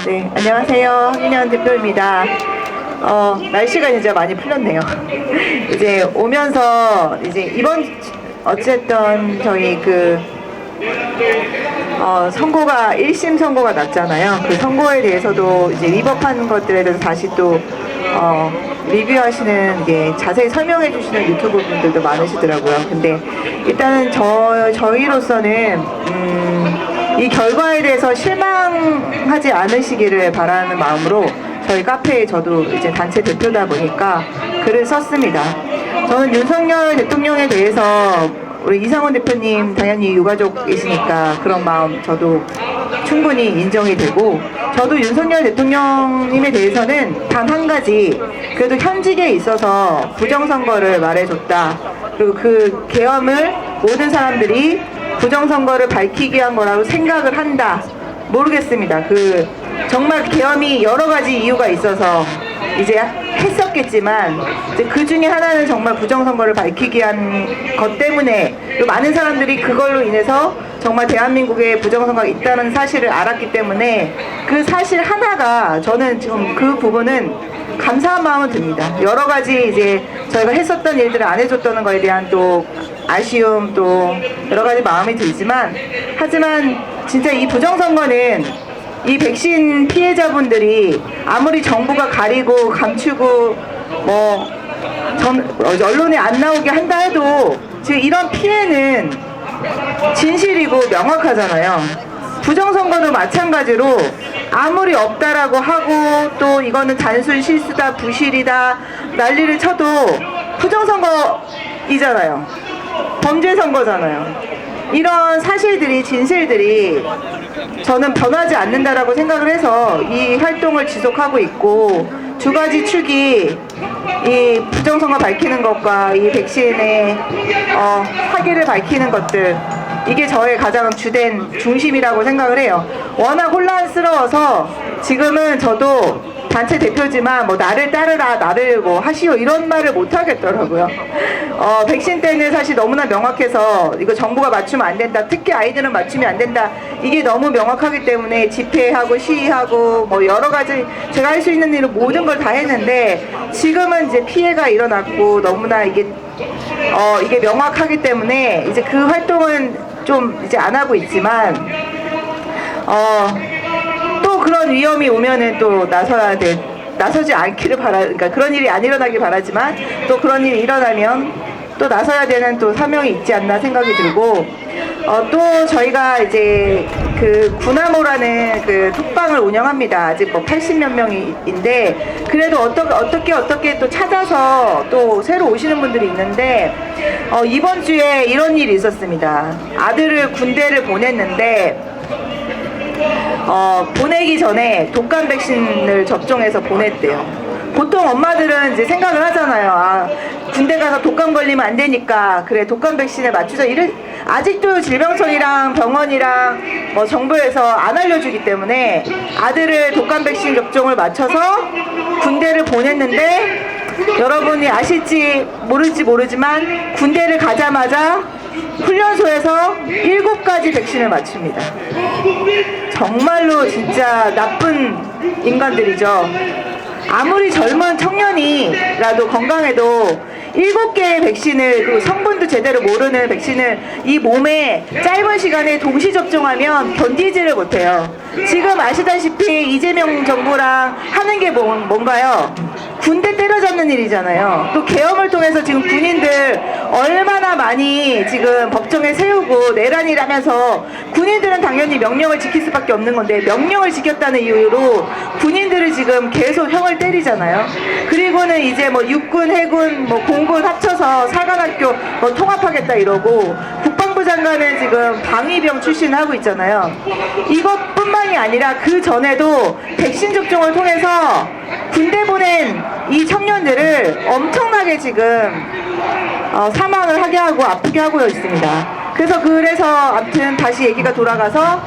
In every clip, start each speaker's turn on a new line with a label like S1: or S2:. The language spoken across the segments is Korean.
S1: 네, 안녕하세요. 황인현 대표입니다. 날씨가 이제 많이 풀렸네요. 이제 오면서 이제 어쨌든 저희 선고가 1심 선고가 났잖아요. 그 선고에 대해서도 이제 위법한 것들에 대해서 다시 또 리뷰하시는 자세히 설명해 주시는 유튜브 분들도 많으시더라고요. 근데 일단은 저희로서는 이 결과에 대해서 실망하지 않으시기를 바라는 마음으로 저희 카페에 저도 이제 단체 대표다 보니까 글을 썼습니다. 저는 윤석열 대통령에 대해서 우리 이상원 대표님 당연히 유가족이시니까 그런 마음 저도 충분히 인정이 되고, 저도 윤석열 대통령님에 대해서는 단 한 가지, 그래도 현직에 있어서 부정선거를 말해줬다. 그리고 그 계엄을 모든 사람들이 부정선거를 밝히기 위한 거라고 생각을 한다. 모르겠습니다. 정말 계엄이 여러 가지 이유가 있어서 이제 했었겠지만, 이제 그 중에 하나는 정말 부정선거를 밝히기 위한 것 때문에 많은 사람들이 그걸로 인해서 정말 대한민국에 부정선거가 있다는 사실을 알았기 때문에 그 사실 하나가 저는 지금 그 부분은 감사한 마음은 듭니다. 여러 가지 이제 저희가 했었던 일들을 안 해줬다는 거에 대한 또 아쉬움, 또 여러 가지 마음이 들지만, 하지만 진짜 이 부정선거는 이 백신 피해자분들이 아무리 정부가 가리고 감추고 언론에 안 나오게 한다 해도 지금 이런 피해는 진실이고 명확하잖아요. 부정선거도 마찬가지로 아무리 없다라고 하고 또 이거는 단순 실수다, 부실이다 난리를 쳐도 부정선거이잖아요. 범죄선거잖아요. 이런 사실들이, 진실들이 저는 변하지 않는다라고 생각을 해서 이 활동을 지속하고 있고, 두 가지 축이 이 부정선거 밝히는 것과 이 백신의 사기를 밝히는 것들, 이게 저의 가장 주된 중심이라고 생각을 해요. 워낙 혼란스러워서 지금은 저도 단체 대표지만 나를 따르라, 나를 하시오 이런 말을 못 하겠더라고요. 백신 때는 사실 너무나 명확해서 이거 정부가 맞추면 안 된다, 특히 아이들은 맞추면 안 된다, 이게 너무 명확하기 때문에 집회하고 시위하고 여러 가지 제가 할 수 있는 일은 모든 걸 다 했는데, 지금은 이제 피해가 일어났고 너무나 이게 명확하기 때문에 이제 그 활동은 좀 이제 안 하고 있지만, 또 그런 위험이 오면은 또 나서지 않기를 그러니까 그런 일이 안 일어나길 바라지만, 또 그런 일이 일어나면 또 나서야 되는 또 사명이 있지 않나 생각이 들고, 또 저희가 이제 구나모라는 톡방을 운영합니다. 아직 80몇 명인데, 그래도 어떻게 또 찾아서 또 새로 오시는 분들이 있는데, 이번 주에 이런 일이 있었습니다. 아들을 군대를 보냈는데, 보내기 전에 독감 백신을 접종해서 보냈대요. 보통 엄마들은 이제 생각을 하잖아요. 군대 가서 독감 걸리면 안 되니까 그래 독감 백신을 맞추자. 아직도 질병청이랑 병원이랑 정부에서 안 알려주기 때문에 아들을 독감 백신 접종을 맞춰서 군대를 보냈는데, 여러분이 아실지 모를지 모르지만 군대를 가자마자 훈련소에서 7가지 백신을 맞춥니다. 정말로 진짜 나쁜 인간들이죠. 아무리 젊은 청년이라도 건강해도 7개의 백신을, 그리고 성분도 제대로 모르는 백신을 이 몸에 짧은 시간에 동시 접종하면 견디지를 못해요. 지금 아시다시피 이재명 정부랑 하는 게 뭔가요? 군대 때려잡는 일이잖아요. 또 계엄을 통해서 지금 군인들 얼마나 많이 지금 법정에 세우고 내란을 하면서, 군인들은 당연히 명령을 지킬 수밖에 없는 건데 명령을 지켰다는 이유로 군인들을 지금 계속 형을 때리잖아요. 그리고는 이제 육군, 해군, 공군 합쳐서 사관학교 통합하겠다 이러고, 국방부 장관은 지금 방위병 출신 하고 있잖아요. 이것뿐만이 아니라 그 전에도 백신 접종을 통해서 군대 보낸 이 청년들을 엄청나게 지금 사망을 하게 하고 아프게 하고 있습니다. 그래서 아무튼 다시 얘기가 돌아가서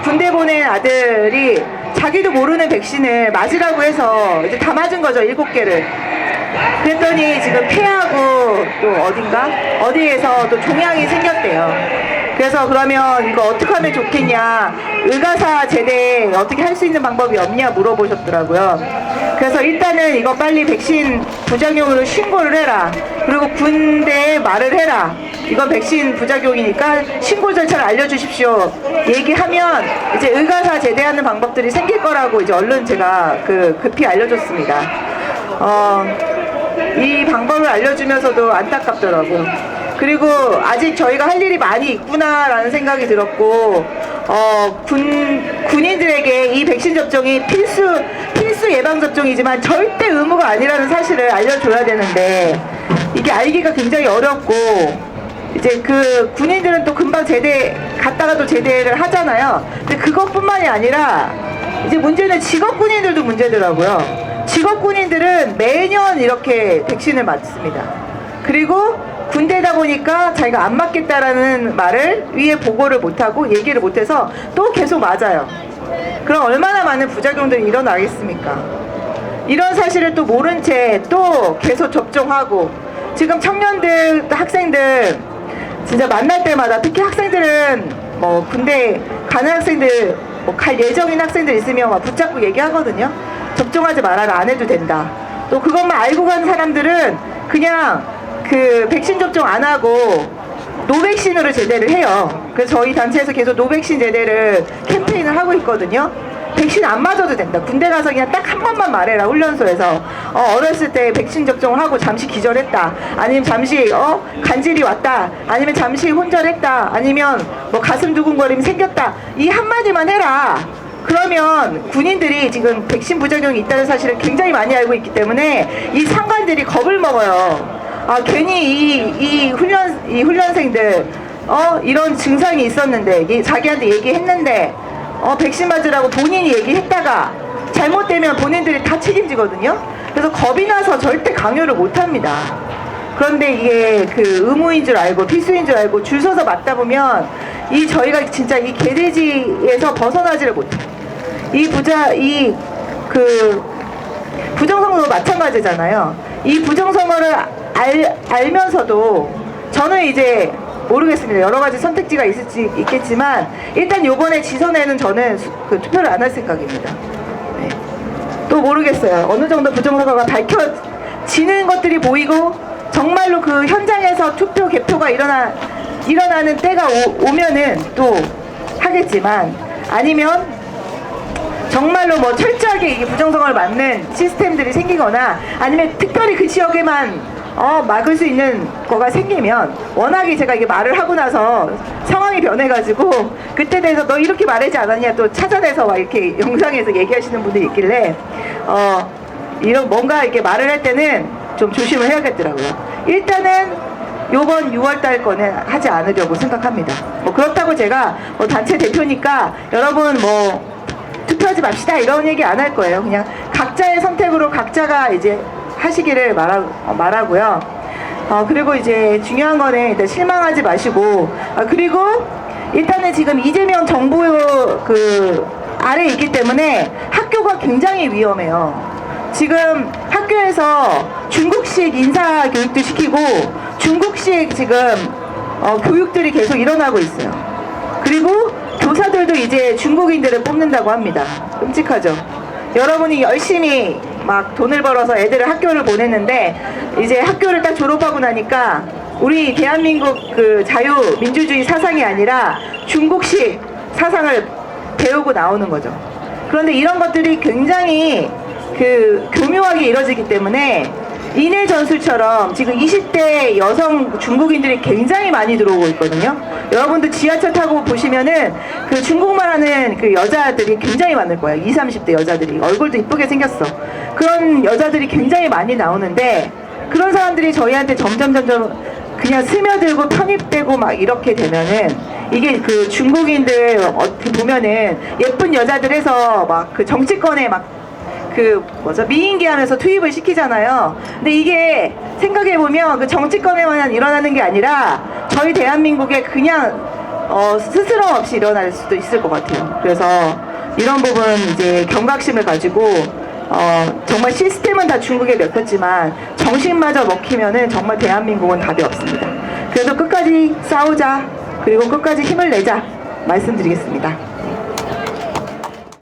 S1: 군대 보낸 아들이 자기도 모르는 백신을 맞으라고 해서 이제 다 맞은 거죠. 7개를. 그랬더니 지금 폐하고 또 어디에서 또 종양이 생겼대요. 그래서 그러면 이거 어떻게 하면 좋겠냐, 의가사 제대 어떻게 할 수 있는 방법이 없냐 물어보셨더라고요. 그래서 일단은 이거 빨리 백신 부작용으로 신고를 해라. 그리고 군대에 말을 해라. 이건 백신 부작용이니까 신고 절차를 알려주십시오. 얘기하면 이제 의가사 제대하는 방법들이 생길 거라고 이제 얼른 제가 급히 알려줬습니다. 이 방법을 알려주면서도 안타깝더라고. 그리고 아직 저희가 할 일이 많이 있구나라는 생각이 들었고, 군인들에게 이 백신 접종이 필수 예방 접종이지만 절대 의무가 아니라는 사실을 알려줘야 되는데, 이게 알기가 굉장히 어렵고, 이제 그 군인들은 또 금방 제대 갔다가 또 제대를 하잖아요. 근데 그것뿐만이 아니라 이제 문제는 직업 군인들도 문제더라고요. 직업 군인들은 매년 이렇게 백신을 맞습니다. 그리고 군대다 보니까 자기가 안 맞겠다라는 말을 위에 보고를 못하고 얘기를 못해서 또 계속 맞아요. 그럼 얼마나 많은 부작용들이 일어나겠습니까? 이런 사실을 또 모른 채 또 계속 접종하고, 지금 청년들, 학생들 진짜 만날 때마다, 특히 학생들은 뭐 군대 가는 학생들, 뭐 갈 예정인 학생들 있으면 막 붙잡고 얘기하거든요. 접종하지 말아라, 안 해도 된다. 또 그것만 알고 간 사람들은 그냥 그 백신 접종 안 하고 노백신으로 제대를 해요. 그래서 저희 단체에서 계속 노백신 제대를 캠페인을 하고 있거든요. 백신 안 맞아도 된다. 군대 가서 그냥 딱 한 번만 말해라, 훈련소에서. 어렸을 때 백신 접종을 하고 잠시 기절했다, 아니면 잠시 간질이 왔다, 아니면 잠시 혼절했다, 아니면 뭐 가슴 두근거림이 생겼다, 이 한마디만 해라. 그러면 군인들이 지금 백신 부작용이 있다는 사실을 굉장히 많이 알고 있기 때문에 이 상관들이 겁을 먹어요. 괜히 이 훈련생들 이런 증상이 있었는데 자기한테 얘기했는데 백신 맞으라고 본인이 얘기했다가 잘못되면 본인들이 다 책임지거든요. 그래서 겁이 나서 절대 강요를 못합니다. 그런데 이게 그 의무인 줄 알고 필수인 줄 알고 줄 서서 맞다 보면 저희가 진짜 이 개돼지에서 벗어나지를 못해요. 부정선거도 마찬가지잖아요. 이 부정선거를 알면서도 저는 이제 모르겠습니다. 여러 가지 선택지가 있겠지만 일단 요번에 지선에는 저는 투표를 안 할 생각입니다. 네. 또 모르겠어요. 어느 정도 부정선거가 밝혀지는 것들이 보이고 정말로 그 현장에서 투표 개표가 일어나는 때가 오면은 또 하겠지만, 아니면 정말로 뭐 철저하게 이게 부정선거를 막는 시스템들이 생기거나, 아니면 특별히 그 지역에만 막을 수 있는 거가 생기면, 워낙에 제가 이게 말을 하고 나서 상황이 변해가지고 그때 대해서 너 이렇게 말하지 않았냐 또 찾아내서 막 이렇게 영상에서 얘기하시는 분들이 있길래 이런 뭔가 이렇게 말을 할 때는 좀 조심을 해야겠더라고요. 일단은 요번 6월달 거는 하지 않으려고 생각합니다. 뭐 그렇다고 제가 뭐 단체 대표니까 여러분 뭐 투표하지 맙시다 이런 얘기 안 할 거예요. 그냥 각자의 선택으로 각자가 이제 하시기를 말하고요. 그리고 이제 중요한 거는 일단 실망하지 마시고, 그리고 일단은 지금 이재명 정부 아래에 있기 때문에 학교가 굉장히 위험해요. 지금 학교에서 중국식 인사 교육도 시키고 중국식 지금 교육들이 계속 일어나고 있어요. 그리고 교사들도 이제 중국인들을 뽑는다고 합니다. 끔찍하죠. 여러분이 열심히 막 돈을 벌어서 애들을 학교를 보냈는데 이제 학교를 딱 졸업하고 나니까 우리 대한민국 그 자유민주주의 사상이 아니라 중국식 사상을 배우고 나오는 거죠. 그런데 이런 것들이 굉장히 교묘하게 이뤄지기 때문에 인해 전술처럼 지금 20대 여성 중국인들이 굉장히 많이 들어오고 있거든요. 여러분들 지하철 타고 보시면은 그 중국말 하는 그 여자들이 굉장히 많을 거예요. 20, 30대 여자들이 얼굴도 이쁘게 생겼어. 그런 여자들이 굉장히 많이 나오는데, 그런 사람들이 저희한테 점점 그냥 스며들고 편입되고 막 이렇게 되면은, 이게 그 중국인들 어떻게 보면은 예쁜 여자들에서 막 그 정치권에 막 미인계 하면서 투입을 시키잖아요. 근데 이게 생각해보면 그 정치권에만 일어나는 게 아니라 저희 대한민국에 그냥 스스럼 없이 일어날 수도 있을 것 같아요. 그래서 이런 부분 이제 경각심을 가지고 정말 시스템은 다 중국에 먹혔지만 정신마저 먹히면은 정말 대한민국은 답이 없습니다. 그래서 끝까지 싸우자. 그리고 끝까지 힘을 내자 말씀드리겠습니다.